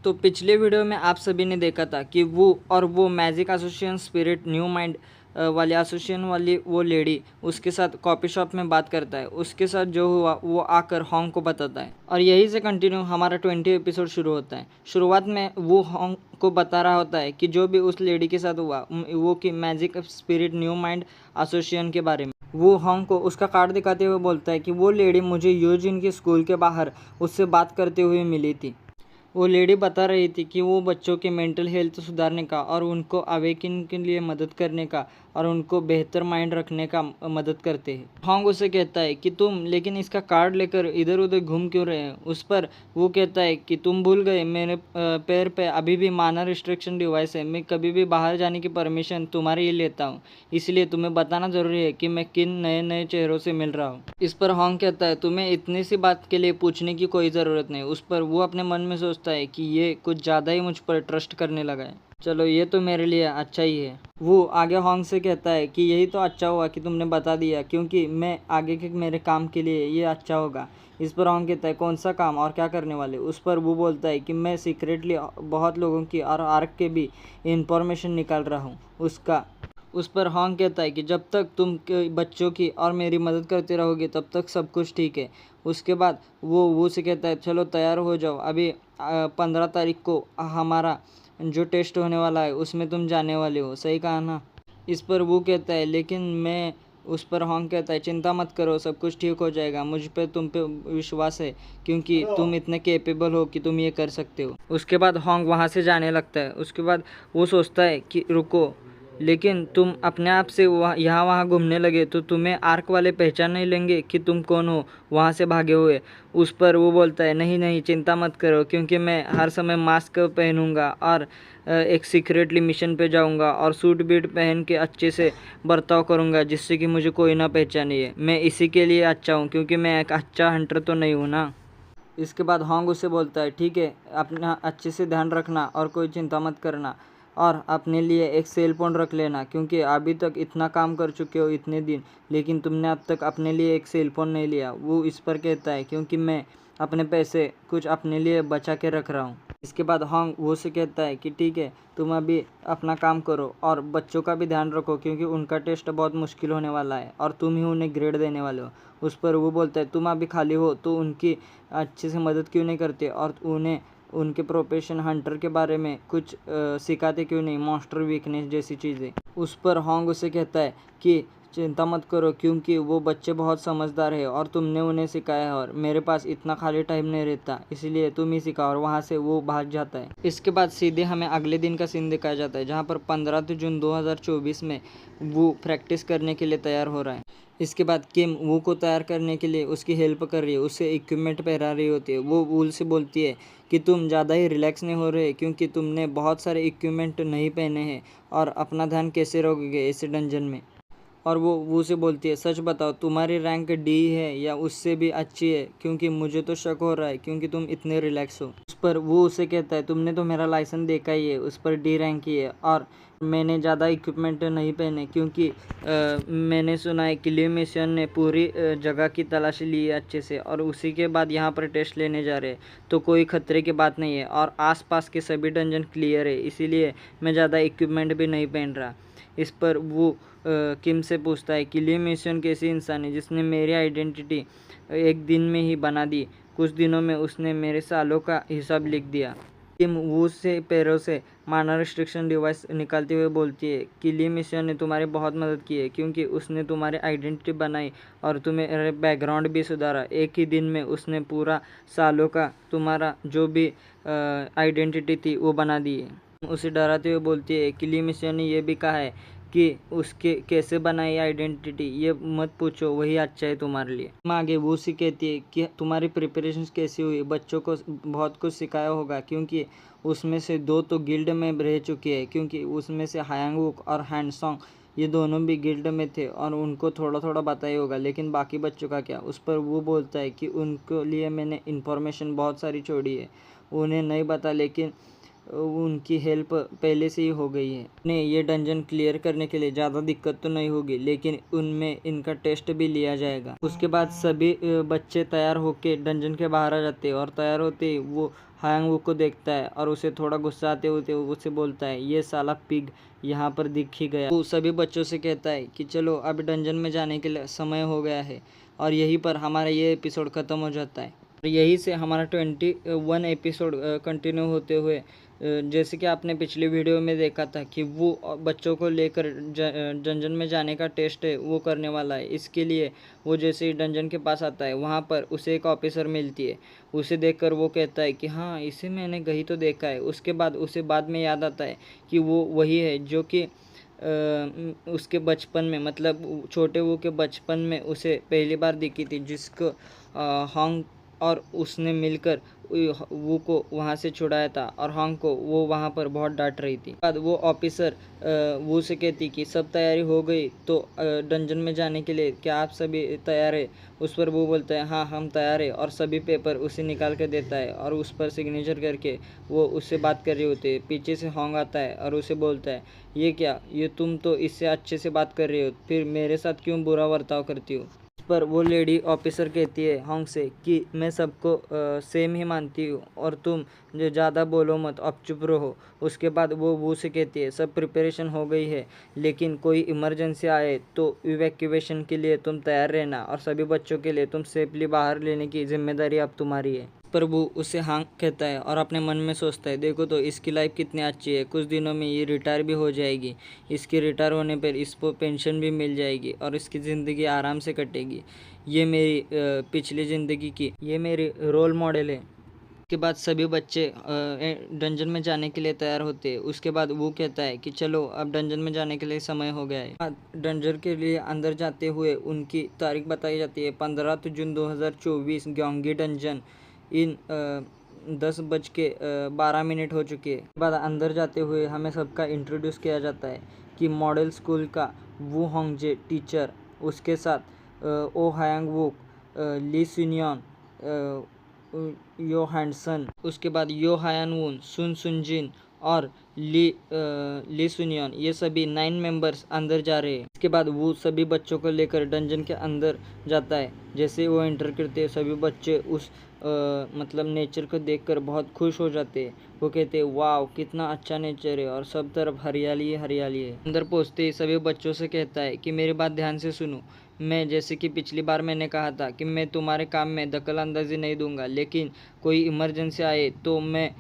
तो पिछले वीडियो में आप सभी ने देखा था कि वो magic association spirit new mind वाले एसोसिएशन वाली वो लेडी उसके साथ कॉफ़ी शॉप में बात करता है। उसके साथ जो हुआ वो आकर हॉन्ग को बताता है और यहीं से कंटिन्यू हमारा 20 एपिसोड शुरू होता है। शुरुआत में वो हॉन्ग को बता रहा होता है कि जो भी उस लेडी के साथ हुआ वो कि magic spirit new mind association के बारे में। वो हॉन्ग को उसका कार्ड दिखाते हुए बोलता है कि वो लेडी मुझे यूजिन के स्कूल के बाहर उससे बात करते हुए मिली थी। वो लेडी बता रही थी कि वो बच्चों के मेंटल हेल्थ सुधारने का और उनको अवेकिन के लिए मदद करने का और उनको बेहतर माइंड रखने का मदद करते हैं। हॉन्ग उसे कहता है कि तुम लेकिन इसका कार्ड लेकर इधर उधर घूम क्यों रहे हैं। उस पर वो कहता है कि तुम भूल गए मेरे पैर पे अभी भी माना रिस्ट्रिक्शन डिवाइस है। मैं कभी भी बाहर जाने की परमिशन तुम्हारे लिए लेता हूँ, इसलिए तुम्हें बताना ज़रूरी है कि मैं किन नए नए चेहरों से मिल रहा हूँ। इस पर हॉन्ग कहता है तुम्हें इतनी सी बात के लिए पूछने की कोई ज़रूरत नहीं। उस पर वो अपने मन में सोचता है कि ये कुछ ज़्यादा ही मुझ पर ट्रस्ट करने लगा है। चलो ये तो मेरे लिए अच्छा ही है। वो आगे हॉन्ग से कहता है कि यही तो अच्छा हुआ कि तुमने बता दिया, क्योंकि मैं आगे के मेरे काम के लिए ये अच्छा होगा। इस पर हॉन्ग कहता है कौन सा काम और क्या करने वाले। उस पर वो बोलता है कि मैं सीक्रेटली बहुत लोगों की और आर्क के भी इंफॉर्मेशन निकाल रहा हूँ उसका। उस पर हॉन्ग कहता है कि जब तक तुम बच्चों की और मेरी मदद करते रहोगे तब तक सब कुछ ठीक है। उसके बाद वो से कहता है चलो तैयार हो जाओ, अभी 15 तारीख को हमारा जो टेस्ट होने वाला है उसमें तुम जाने वाले हो, सही कहा ना। इस पर वो कहता है लेकिन मैं। उस पर हॉन्ग कहता है चिंता मत करो, सब कुछ ठीक हो जाएगा, मुझ पे तुम पे विश्वास है क्योंकि तुम इतने कैपेबल हो कि तुम ये कर सकते हो। उसके बाद हॉन्ग वहाँ से जाने लगता है। उसके बाद वो सोचता है कि रुको, लेकिन तुम अपने आप से यहाँ वहाँ घूमने लगे तो तुम्हें आर्क वाले पहचान नहीं लेंगे कि तुम कौन हो वहाँ से भागे हुए। उस पर वो बोलता है नहीं नहीं चिंता मत करो, क्योंकि मैं हर समय मास्क पहनूंगा और एक सीक्रेटली मिशन पे जाऊंगा और सूट बूट पहन के अच्छे से बर्ताव करूंगा जिससे कि मुझे कोई ना पहचाने। मैं इसी के लिए अच्छा हूँ क्योंकि मैं एक अच्छा हंटर तो नहीं हूँ ना। इसके बाद हॉन्ग उससे बोलता है ठीक है, अपना अच्छे से ध्यान रखना और कोई चिंता मत करना और अपने लिए एक सेल फोन रख लेना, क्योंकि अभी तक इतना काम कर चुके हो इतने दिन, लेकिन तुमने अब तक अपने लिए एक सेल फोन नहीं लिया। वो इस पर कहता है क्योंकि मैं अपने पैसे कुछ अपने लिए बचा के रख रहा हूँ। इसके बाद हॉन्ग वो से कहता है कि ठीक है, तुम अभी अपना काम करो और बच्चों का भी ध्यान रखो क्योंकि उनका टेस्ट बहुत मुश्किल होने वाला है और तुम ही उन्हें ग्रेड देने वाले हो। उस पर वो बोलता है तुम अभी खाली हो तो उनकी अच्छे से मदद क्यों नहीं करते और उन्हें उनके प्रोफेशन हंटर के बारे में कुछ सिखाते क्यों नहीं, मॉन्स्टर वीकनेस जैसी चीज़ें। उस पर हॉन्ग उसे कहता है कि चिंता मत करो क्योंकि वो बच्चे बहुत समझदार है और तुमने उन्हें सिखाया है और मेरे पास इतना खाली टाइम नहीं रहता, इसलिए तुम ही सिखाओ। और वहाँ से वो भाग जाता है। इसके बाद सीधे हमें अगले दिन का सीन दिखाया जाता है जहाँ पर 15 जून 2024 में वो प्रैक्टिस करने के लिए तैयार हो रहा है। इसके बाद किम वो को तैयार करने के लिए उसकी हेल्प कर रही है, उसे इक्विपमेंट पहना रही होती है। वो वूल से बोलती है कि तुम ज़्यादा ही रिलैक्स नहीं हो रहे क्योंकि तुमने बहुत सारे इक्विपमेंट नहीं पहने हैं और अपना ध्यान कैसे रखोगे ऐसे डंजन में। और वो से बोलती है सच बताओ तुम्हारी रैंक डी है या उससे भी अच्छी है, क्योंकि मुझे तो शक हो रहा है क्योंकि तुम इतने रिलैक्स हो। उस पर वो उसे कहता है तुमने तो मेरा लाइसेंस देखा ही है, उस पर डी रैंक ही है और मैंने ज़्यादा इक्विपमेंट नहीं पहने क्योंकि मैंने सुना है कि लिम मिशन ने पूरी जगह की तलाशी ली है अच्छे से और उसी के बाद यहाँ पर टेस्ट लेने जा रहे हैं, तो कोई खतरे की बात नहीं है और आसपास के सभी डंजन क्लियर है, इसीलिए मैं ज़्यादा इक्विपमेंट भी नहीं पहन रहा। इस पर वो किम से पूछता है कि लिम मिशन कैसी इंसान है जिसने मेरी आइडेंटिटी एक दिन में ही बना दी, कुछ दिनों में उसने मेरे सालों का हिसाब लिख दिया। किम वो से पैरों से माना रिस्ट्रिक्शन डिवाइस निकालते हुए बोलती है कि लिम मिशन ने तुम्हारी बहुत मदद की है क्योंकि उसने तुम्हारी आइडेंटिटी बनाई और तुम्हारे बैकग्राउंड भी सुधारा। एक ही दिन में उसने पूरा सालों का तुम्हारा जो भी आइडेंटिटी थी वो बना दी है। उसे डराते हुए बोलती है कि लिम मिशन ने यह भी कहा है कि उसके कैसे बनाई आइडेंटिटी ये मत पूछो, वही अच्छा है तुम्हारे लिए। आगे वो सी कहती है कि तुम्हारी प्रिपरेशन कैसी हुई, बच्चों को बहुत कुछ सिखाया होगा क्योंकि उसमें से 2 तो गिल्ड में रह चुके हैं, क्योंकि उसमें से हायांगवुक और हैंडसोंग ये दोनों भी गिल्ड में थे और उनको थोड़ा थोड़ा बताया होगा, लेकिन बाकी बच्चों का क्या। उस पर वो बोलता है कि उनके लिए मैंने इन्फॉर्मेशन बहुत सारी छोड़ी है, उन्हें नहीं बता, लेकिन उनकी हेल्प पहले से ही हो गई है। उन्हें ये डंजन क्लियर करने के लिए ज़्यादा दिक्कत तो नहीं होगी, लेकिन उनमें इनका टेस्ट भी लिया जाएगा। उसके बाद सभी बच्चे तैयार होके डंजन के बाहर आ जाते हैं और तैयार होते ही वो हायांग वुक को देखता है और उसे थोड़ा गुस्सा आते होते उसे बोलता है, ये साला पिग यहाँ पर दिख ही गया। वो सभी बच्चों से कहता है कि चलो अब डंजन में जाने के लिए समय हो गया है, और यहीं पर हमारा ये एपिसोड ख़त्म हो जाता है। और यहीं से हमारा 21 एपिसोड कंटिन्यू होते हुए जैसे कि आपने पिछली वीडियो में देखा था कि वो बच्चों को लेकर डंजन में जाने का टेस्ट है वो करने वाला है। इसके लिए वो जैसे ही डंजन के पास आता है, वहाँ पर उसे एक ऑफिसर मिलती है। उसे देखकर वो कहता है कि हाँ, इसे मैंने कहीं तो देखा है। उसके बाद उसे बाद में याद आता है कि वो वही है जो कि उसके बचपन में, मतलब छोटे वो के बचपन में उसे पहली बार दिखी थी, जिसको हॉन्ग और उसने मिलकर वो को वहाँ से छुड़ाया था, और हॉन्ग को वो वहाँ पर बहुत डांट रही थी। बाद वो ऑफिसर वो से कहती कि सब तैयारी हो गई तो डंजन में जाने के लिए क्या आप सभी तैयार है। उस पर वो बोलता है हाँ हम तैयार है, और सभी पेपर उसे निकाल कर देता है और उस पर सिग्नेचर करके वो उससे बात कर रहे होते हैं। पीछे से हॉन्ग आता है और उसे बोलता है, ये क्या, ये तुम तो इससे अच्छे से बात कर रहे हो, फिर मेरे साथ क्यों बुरा बर्ताव करती हो। पर वो लेडी ऑफिसर कहती है हॉन्ग से कि मैं सबको सेम ही मानती हूँ और तुम जो ज़्यादा बोलो मत, अब चुप रहो। उसके बाद वो से कहती है सब प्रिपरेशन हो गई है, लेकिन कोई इमरजेंसी आए तो इवैक्यूएशन के लिए तुम तैयार रहना, और सभी बच्चों के लिए तुम सेफली बाहर लेने की जिम्मेदारी अब तुम्हारी है। पर वो उसे हाँ कहता है और अपने मन में सोचता है, देखो तो इसकी लाइफ कितनी अच्छी है, कुछ दिनों में ये रिटायर भी हो जाएगी। इसके रिटायर होने पर इसको पेंशन भी मिल जाएगी और इसकी ज़िंदगी आराम से कटेगी। ये मेरी पिछली ज़िंदगी की ये मेरी रोल मॉडल है। उसके बाद सभी बच्चे डंजन में जाने के लिए तैयार होते हैं। उसके बाद वो कहता है कि चलो अब डंजन में जाने के लिए समय हो गया है। डंजन के लिए अंदर जाते हुए उनकी तारीख बताई जाती है 15 जून 2024। ग्योंगी डंजन इन 10:12 हो चुकी है। बाद अंदर जाते हुए हमें सबका इंट्रोड्यूस किया जाता है कि मॉडल स्कूल का वू होंगजे टीचर, उसके साथ ओ हायांग वुक, ली सुनियन, यो हैंडसन, उसके बाद यो हायन वून, सुन सुनजिन और ली सुनियन, ये सभी 9 मेंबर्स अंदर जा रहे हैं। इसके बाद वो सभी बच्चों को लेकर डंजन के अंदर जाता है। जैसे वो एंटर करते हैं सभी बच्चे उस मतलब नेचर को देखकर बहुत खुश हो जाते हैं। वो कहते हैं वाव कितना अच्छा नेचर है और सब तरफ हरियाली है हरियाली है। अंदर पहुँचते ही सभी बच्चों से कहता है कि मेरी बात ध्यान से सुनो। मैं जैसे कि पिछली बार मैंने कहा था कि मैं तुम्हारे काम में दखल अंदाजी नहीं दूंगा, लेकिन कोई इमरजेंसी आए तो मैं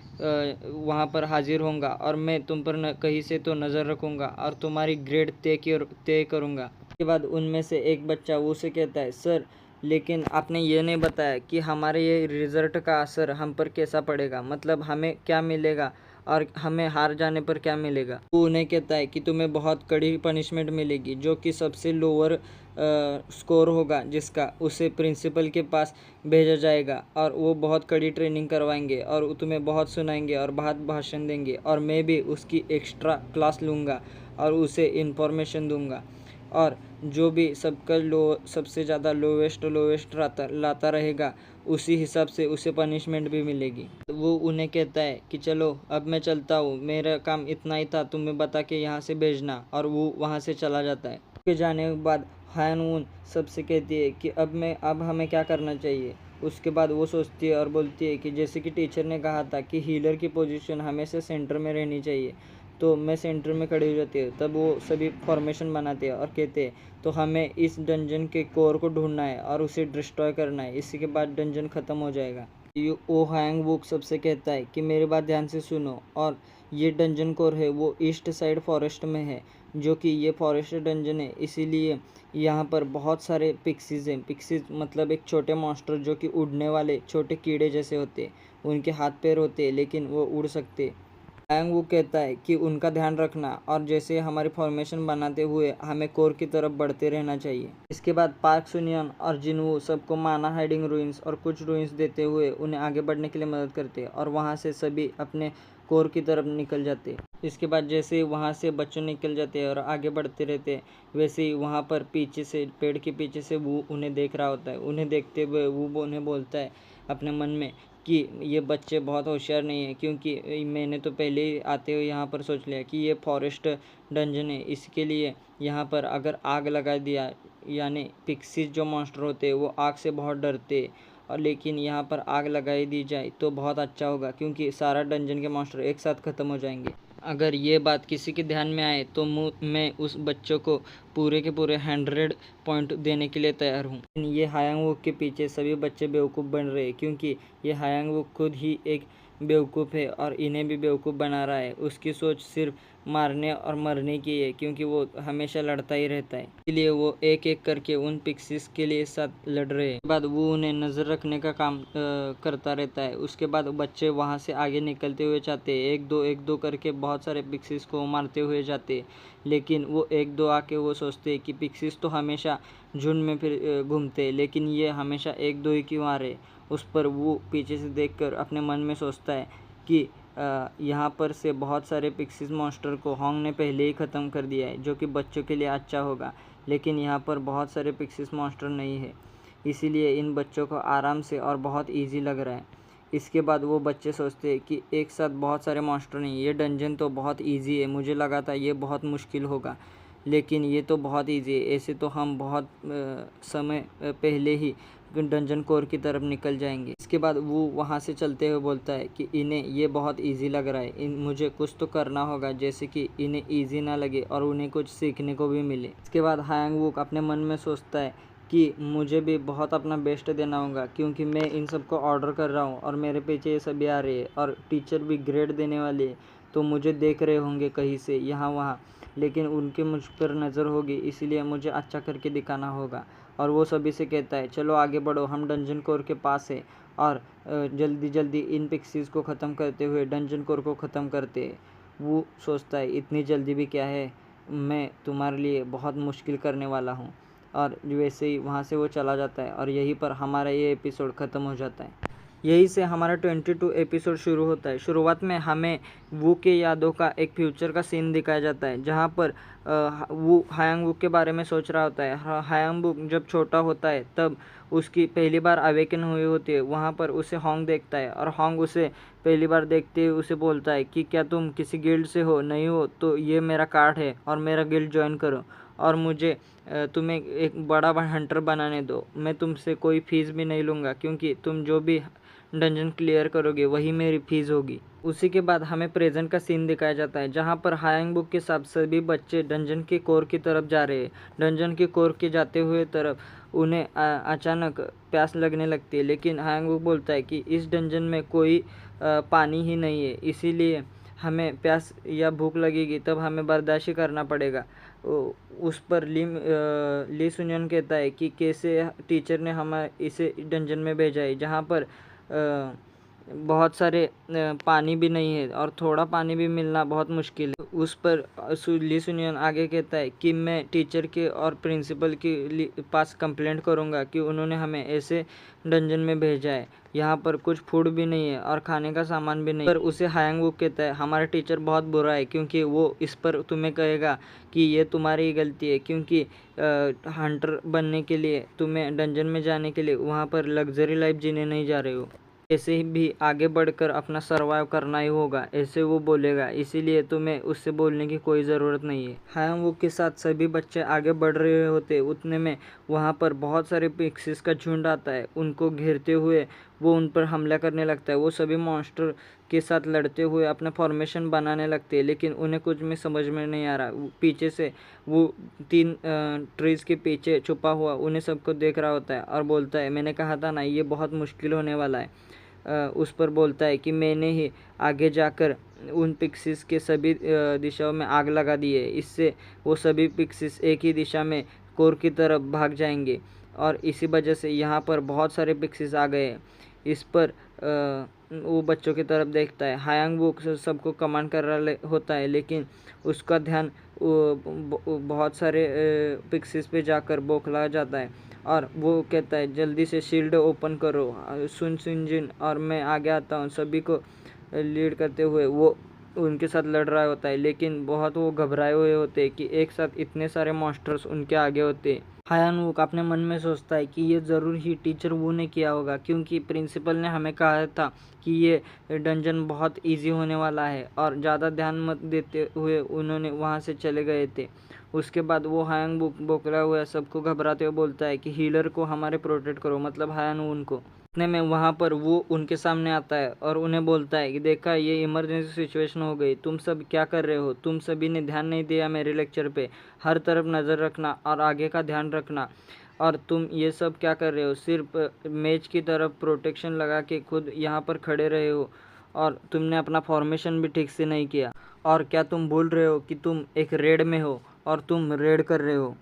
वहाँ पर हाजिर होऊंगा और मैं तुम पर कहीं से तो नज़र रखूंगा और तुम्हारी ग्रेड तय करूंगा। उसके बाद उनमें से एक बच्चा वो से कहता है सर, लेकिन आपने ये नहीं बताया कि हमारे ये रिज़ल्ट का असर हम पर कैसा पड़ेगा, मतलब हमें क्या मिलेगा और हमें हार जाने पर क्या मिलेगा। वो उन्हें कहता है कि तुम्हें बहुत कड़ी पनिशमेंट मिलेगी, जो कि सबसे लोअर स्कोर होगा जिसका, उसे प्रिंसिपल के पास भेजा जाएगा और वो बहुत कड़ी ट्रेनिंग करवाएंगे और तुम्हें बहुत सुनाएंगे और बहुत भाषण देंगे, और मैं भी उसकी एक्स्ट्रा क्लास लूँगा और उसे इन्फॉर्मेशन दूँगा, और जो भी सबसे ज़्यादा लोवेस्ट लाता रहेगा उसी हिसाब से उसे पनिशमेंट भी मिलेगी। वो उन्हें कहता है कि चलो अब मैं चलता हूँ, मेरा काम इतना ही था, तुम्हें बता के यहाँ से भेजना, और वो वहाँ से चला जाता है। उसके जाने के बाद हायन वून सबसे कहती है कि अब हमें क्या करना चाहिए। उसके बाद वो सोचती है और बोलती है कि जैसे कि टीचर ने कहा था कि हीलर की पोजीशन हमेशा सेंटर में रहनी चाहिए, तो मैं सेंटर में खड़ी हो जाती है। तब वो सभी फॉर्मेशन बनाते हैं और कहते हैं तो हमें इस डंजन के कोर को ढूंढना है और उसे डिस्ट्रॉय करना है, इसी के बाद डंजन ख़त्म हो जाएगा। ओ हैंग वुक सबसे कहता है कि मेरी बात ध्यान से सुनो, और ये डंजन कोर है वो ईस्ट साइड फॉरेस्ट में है, जो कि ये फॉरेस्ट डंजन है, इसीलिए यहाँ पर बहुत सारे पिक्सीज हैं। पिक्सीज मतलब एक छोटे मॉन्स्टर जो कि उड़ने वाले छोटे कीड़े जैसे होते हैं, उनके हाथ पैर होते हैं लेकिन वो उड़ सकते। हैंग वो कहता है कि उनका ध्यान रखना, और जैसे हमारी फॉर्मेशन बनाते हुए हमें कोर की तरफ बढ़ते रहना चाहिए। इसके बाद पार्क सुनियन और जिनवू सबको माना हाइडिंग रूइंस और कुछ रूइंस देते हुए उन्हें आगे बढ़ने के लिए मदद करते हैं, और वहाँ से सभी अपने कोर की तरफ निकल जाते हैं। इसके बाद जैसे ही वहाँ से बच्चों निकल जाते हैं और आगे बढ़ते रहते हैं, वैसे ही वहाँ पर पीछे से पेड़ के पीछे से वो उन्हें देख रहा होता है। उन्हें देखते हुए वो उन्हें बोलता है अपने मन में कि ये बच्चे बहुत होशियार नहीं है, क्योंकि मैंने तो पहले ही आते हुए यहाँ पर सोच लिया कि ये फॉरेस्ट डंजन है। इसके लिए यहाँ पर अगर आग लगा दिया, यानी पिक्सीज जो मॉन्स्टर होते हैं वो आग से बहुत डरते, और लेकिन यहाँ पर आग लगाई दी जाए तो बहुत अच्छा होगा, क्योंकि सारा डंजन के मॉन्स्टर एक साथ ख़त्म हो जाएंगे। अगर ये बात किसी के ध्यान में आए तो मैं उस बच्चों को पूरे के पूरे 100 पॉइंट देने के लिए तैयार हूँ। ये हायांग वुक के पीछे सभी बच्चे बेवकूफ़ बन रहे हैं, क्योंकि ये हायांग वुक खुद ही एक बेवकूफ़ है और इन्हें भी बेवकूफ़ बना रहा है। उसकी सोच सिर्फ मारने और मरने की है, क्योंकि वो हमेशा लड़ता ही रहता है। इसलिए वो एक एक करके उन पिक्सीज के लिए साथ लड़ रहे हैं। बाद वो उन्हें नज़र रखने का काम करता रहता है। उसके बाद बच्चे वहाँ से आगे निकलते हुए जाते हैं, एक दो करके बहुत सारे पिक्सीज को मारते हुए जाते, लेकिन वो एक दो आके वो सोचते हैं कि पिक्सीज तो हमेशा झुंड में फिर घूमते, लेकिन ये हमेशा एक दो ही क्यों आ रहे। उस पर वो पीछे से देखकर अपने मन में सोचता है कि यहाँ पर से बहुत सारे पिक्सीज मॉन्स्टर को होंग ने पहले ही ख़त्म कर दिया है, जो कि बच्चों के लिए अच्छा होगा, लेकिन यहाँ पर बहुत सारे पिक्सीज मॉन्स्टर नहीं है, इसीलिए इन बच्चों को आराम से और बहुत ईजी लग रहा है। इसके बाद वो बच्चे सोचते हैं कि एक साथ बहुत सारे मॉन्स्टर नहीं, ये डंजन तो बहुत ईजी है, मुझे लगा था ये बहुत मुश्किल होगा, लेकिन ये तो बहुत ईजी है। ऐसे तो हम बहुत समय पहले ही डंजन कोर की तरफ निकल जाएंगे। इसके बाद वो वहाँ से चलते हुए बोलता है कि इन्हें ये बहुत इजी लग रहा है, मुझे कुछ तो करना होगा जैसे कि इन्हें इजी ना लगे और उन्हें कुछ सीखने को भी मिले। इसके बाद हायांग वुक अपने मन में सोचता है कि मुझे भी बहुत अपना बेस्ट देना होगा, क्योंकि मैं इन सबको ऑर्डर कर रहा हूँ और मेरे पीछे ये सभी आ रहे हैं, और टीचर भी ग्रेड देने वाले हैं, तो मुझे देख रहे होंगे कहीं से यहाँ वहाँ, लेकिन उनके मुझ पर नज़र होगी, इसीलिए मुझे अच्छा करके दिखाना होगा। और वो सभी से कहता है चलो आगे बढ़ो, हम डंजन कोर के पास है और जल्दी जल्दी इन पिक्सीज को ख़त्म करते हुए डंजन कोर को ख़त्म करते हैं। वो सोचता है इतनी जल्दी भी क्या है, मैं तुम्हारे लिए बहुत मुश्किल करने वाला हूँ, और वैसे ही वहाँ से वो चला जाता है और यहीं पर हमारा ये एपिसोड ख़त्म हो जाता है। यहीं से हमारा 22 एपिसोड शुरू होता है। शुरुआत में हमें वू के यादों का एक फ्यूचर का सीन दिखाया जाता है, जहाँ पर वो हायांग वुक के बारे में सोच रहा होता है। हायांग वुक जब छोटा होता है तब उसकी पहली बार अवेकन हुई होती है। वहाँ पर उसे होंग देखता है और होंग उसे पहली बार देखते हुए उसे बोलता है कि क्या तुम किसी गिल्ड से हो, नहीं हो तो ये मेरा कार्ड है और मेरा गिल्ड ज्वाइन करो, और मुझे तुम्हें एक बड़ा हंटर बनाने दो। मैं तुमसे कोई फ़ीस भी नहीं लूँगा, क्योंकि तुम जो भी डंजन क्लियर करोगे वही मेरी फीस होगी। उसी के बाद हमें प्रेजेंट का सीन दिखाया जाता है, जहाँ पर हायांग वुक के साथ सभी बच्चे डंजन के कोर की तरफ जा रहे हैं। डंजन के कोर के जाते हुए तरफ उन्हें अचानक प्यास लगने लगती है, लेकिन हायांग वुक बोलता है कि इस डंजन में कोई पानी ही नहीं है, इसीलिए हमें प्यास या भूख लगेगी तब हमें बर्दाश्त करना पड़ेगा। उस पर ली सुनियन कहता है कि कैसे टीचर ने हमें इसे डंजन में भेजा है, जहाँ पर बहुत सारे पानी भी नहीं है और थोड़ा पानी भी मिलना बहुत मुश्किल है। उस पर ली सुनियन आगे कहता है कि मैं टीचर के और प्रिंसिपल के पास कंप्लेंट करूंगा कि उन्होंने हमें ऐसे डंजन में भेजा है, यहाँ पर कुछ फूड भी नहीं है और खाने का सामान भी नहीं। पर उसे हायांग वुक कहता है हमारा टीचर बहुत बुरा है, क्योंकि वो इस पर तुम्हें कहेगा कि ये तुम्हारी ही गलती है, क्योंकि हंटर बनने के लिए तुम्हें डंजन में जाने के लिए वहाँ पर लग्जरी लाइफ जीने नहीं जा रहे हो, ऐसे ही भी आगे बढ़कर अपना सर्वाइव करना ही होगा, ऐसे वो बोलेगा, इसीलिए तुम्हें उससे बोलने की कोई ज़रूरत नहीं है। हायांग वुक के साथ सभी बच्चे आगे बढ़ रहे होते, उतने में वहाँ पर बहुत सारे पिक्सीज का झुंड आता है। उनको घेरते हुए वो उन पर हमला करने लगता है। वो सभी मॉन्स्टर के साथ लड़ते हुए अपना फॉर्मेशन बनाने लगते हैं, लेकिन उन्हें कुछ भी समझ में नहीं आ रहा। पीछे से वो 3 ट्रीज़ के पीछे छुपा हुआ उन्हें सबको देख रहा होता है और बोलता है मैंने कहा था ना ये बहुत मुश्किल होने वाला है। उस पर बोलता है कि मैंने ही आगे जाकर उन पिक्सीज के सभी दिशाओं में आग लगा दी है, इससे वो सभी पिक्सीज एक ही दिशा में कोर की तरफ भाग जाएंगे, और इसी वजह से यहाँ पर बहुत सारे पिक्सीज आ गए हैं। इस पर वो बच्चों की तरफ देखता है। हायांग वुक सबको कमांड कर रहा होता है, लेकिन उसका ध्यान बहुत सारे पिक्सीज पे जाकर बौखला जाता है और वो कहता है जल्दी से शील्ड ओपन करो सुन जिन, और मैं आगे आता हूँ। सभी को लीड करते हुए वो उनके साथ लड़ रहा होता है, लेकिन बहुत वो घबराए हुए होते हैं कि एक साथ इतने सारे मॉन्स्टर्स उनके आगे होते हैं। हायान वुक अपने मन में सोचता है कि ये ज़रूर ही टीचर वू ने किया होगा, क्योंकि प्रिंसिपल ने हमें कहा था कि ये डंजन बहुत इजी होने वाला है, और ज़्यादा ध्यान मत देते हुए उन्होंने वहाँ से चले गए थे। उसके बाद वो हायांग वुक बौखला हुआ सबको घबराते हुए बोलता है कि हीलर को हमारे प्रोटेक्ट करो, मतलब हायान वुन को। इतने में वहाँ पर वो उनके सामने आता है और उन्हें बोलता है कि देखा, ये इमरजेंसी सिचुएशन हो गई, तुम सब क्या कर रहे हो? तुम सभी ने ध्यान नहीं दिया मेरे लेक्चर पे। हर तरफ नज़र रखना और आगे का ध्यान रखना। और तुम ये सब क्या कर रहे हो? सिर्फ मेज की तरफ प्रोटेक्शन लगा के खुद यहाँ पर खड़े रहे हो, और तुमने अपना फॉर्मेशन भी ठीक से नहीं किया। और क्या तुम भूल रहे हो कि तुम एक रेड में हो और तुम रेड कर रहे हो?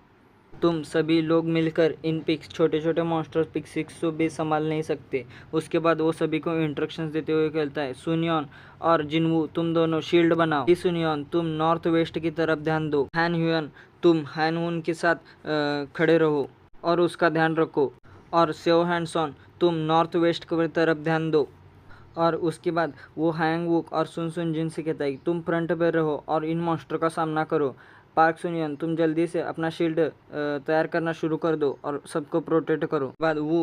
तुम सभी लोग मिलकर इन पिक्स छोटे छोटे मॉन्स्टर पिक्सिक्स को भी संभाल नहीं सकते। उसके बाद वो सभी को इंस्ट्रक्शंस देते हुए कहता है, सुनियोन और जिनवू, तुम दोनों शील्ड बनाओ। सुनियोन, तुम नॉर्थ वेस्ट की तरफ ध्यान दो। हैन ह्यून, तुम हैनवून के साथ खड़े रहो और उसका ध्यान रखो। और सेओ हैंडसॉन, तुम नॉर्थ वेस्ट की तरफ ध्यान दो। और उसके बाद वो हैंग वुक और सुन सुन जिन से कहता है कि तुम फ्रंट पे रहो और इन मॉन्स्टर का सामना करो। पार्क सुनियन, तुम जल्दी से अपना शील्ड तैयार करना शुरू कर दो और सबको प्रोटेक्ट करो। बाद वो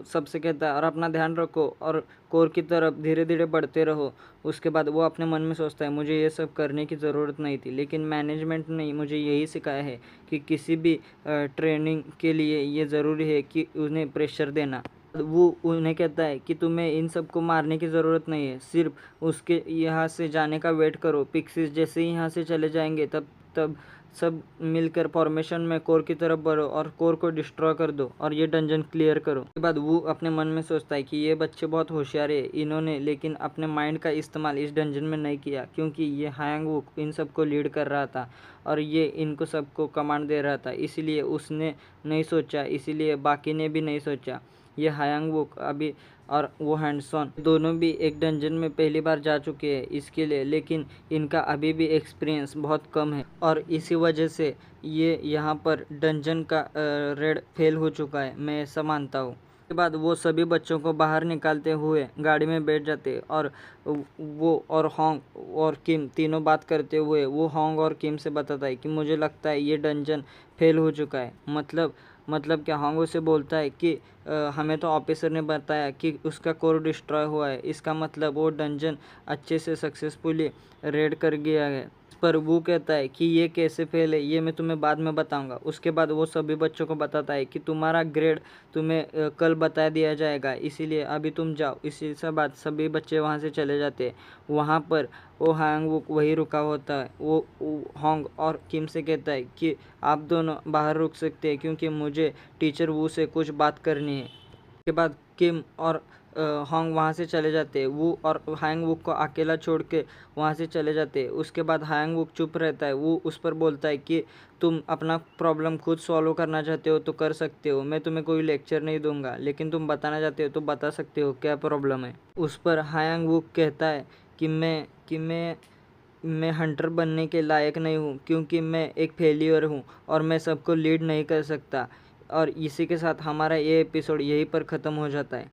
सबसे कहता है और अपना ध्यान रखो और कोर की तरफ धीरे धीरे बढ़ते रहो। उसके बाद वो अपने मन में सोचता है, मुझे ये सब करने की ज़रूरत नहीं थी, लेकिन मैनेजमेंट ने मुझे यही सिखाया है कि किसी भी ट्रेनिंग के लिए ये ज़रूरी है कि उन्हें प्रेशर देना। वो उन्हें कहता है कि तुम्हें इन सब को मारने की ज़रूरत नहीं है, सिर्फ उसके यहाँ से जाने का वेट करो। पिक्सिस जैसे ही यहाँ से चले जाएंगे तब तब सब मिलकर फॉर्मेशन में कोर की तरफ बढ़ो और कोर को डिस्ट्रॉय कर दो और ये डंजन क्लियर करो। उसके बाद वो अपने मन में सोचता है कि ये बच्चे बहुत होशियार है, इन्होंने लेकिन अपने माइंड का इस्तेमाल इस डंजन में नहीं किया, क्योंकि ये हायांग वुक इन सबको लीड कर रहा था और ये इनको सबको कमांड दे रहा था। इसीलिए उसने नहीं सोचा, इसीलिए बाकी ने भी नहीं सोचा। ये हायांग वुक अभी और वो हैंडसॉन दोनों भी एक डंजन में पहली बार जा चुके हैं इसके लिए, लेकिन इनका अभी भी एक्सपीरियंस बहुत कम है और इसी वजह से ये यहाँ पर डंजन का रेड फेल हो चुका है, मैं ऐसा मानता हूँ। उसके बाद वो सभी बच्चों को बाहर निकालते हुए गाड़ी में बैठ जाते और वो और होंग और किम तीनों बात करते हुए वो होंग और किम से बताता है कि मुझे लगता है ये डंजन फेल हो चुका है। मतलब क्या? होंग उसे बोलता है कि हमें तो ऑफिसर ने बताया कि उसका कोर डिस्ट्रॉय हुआ है, इसका मतलब वो डंजन अच्छे से सक्सेसफुली रेड कर गया है। पर वो कहता है कि ये कैसे फेल है, ये मैं तुम्हें बाद में बताऊंगा। उसके बाद वो सभी बच्चों को बताता है कि तुम्हारा ग्रेड तुम्हें कल बता दिया जाएगा, इसीलिए अभी तुम जाओ। इसी से बाद सभी बच्चे वहाँ से चले जाते हैं। वहाँ पर वो हांग वो वही रुका होता है। वो होंग और किम से कहता है कि आप दोनों बाहर रुक सकते हैं, क्योंकि मुझे टीचर वू से कुछ बात करनी है। उसके बाद किम और होंग वहाँ से चले जाते हैं। वो और हायांग वुक को अकेला छोड़ के वहाँ से चले जाते हैं। उसके बाद हायांग वुक चुप रहता है। वो उस पर बोलता है कि तुम अपना प्रॉब्लम खुद सॉल्व करना चाहते हो तो कर सकते हो, मैं तुम्हें कोई लेक्चर नहीं दूंगा, लेकिन तुम बताना चाहते हो तो बता सकते हो क्या प्रॉब्लम है। उस पर हायांग वुक कहता है कि मैं हंटर बनने के लायक नहीं हूँ, क्योंकि मैं एक फेलियर हूँ और मैं सबको लीड नहीं कर सकता। और इसी के साथ हमारा ये एपिसोड यहीं पर ख़त्म हो जाता है।